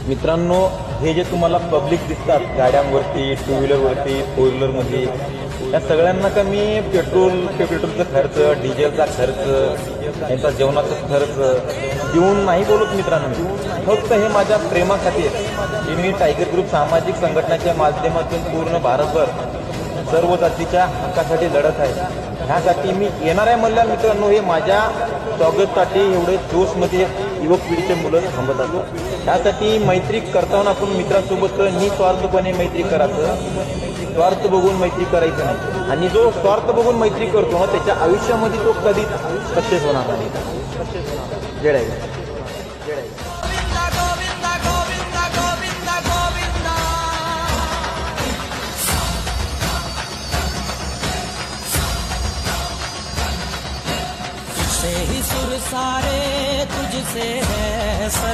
मित्रांनो, हे जे तुम्हाला पब्लिक दिसतात गाड्यांवरती, टू व्हीलरवरती, फोर व्हीलरमध्ये, या सगळ्यांना का मी पेट्रोलचा खर्च, डिझेलचा खर्च, यांचा जेवणाचा खर्च देऊन नाही बोलत मित्रांनो. फक्त हे माझ्या प्रेमाखातीर हे मी टायगर ग्रुप सामाजिक संघटनेच्या माध्यमातून पूर्ण भारतभर सर्व जातीच्या हक्कासाठी लढत आहे. ह्यासाठी मी येणार आहे म्हणल्या मित्रांनो, हे माझ्या स्वागतसाठी एवढे जोशमध्ये युवक पिढीचे मुलं थांबत असतात. त्यासाठी मैत्री करताना आपण मित्रांसोबत निस्वार्थपणे मैत्री करायचं, स्वार्थ बघून मैत्री करायचं नाही. आणि जो स्वार्थ बघून मैत्री करतो ना, त्याच्या आयुष्यामध्ये तो कधीच सक्सेस होणार नाही. जय आहे. ही सुर सारे तुझसे है सर।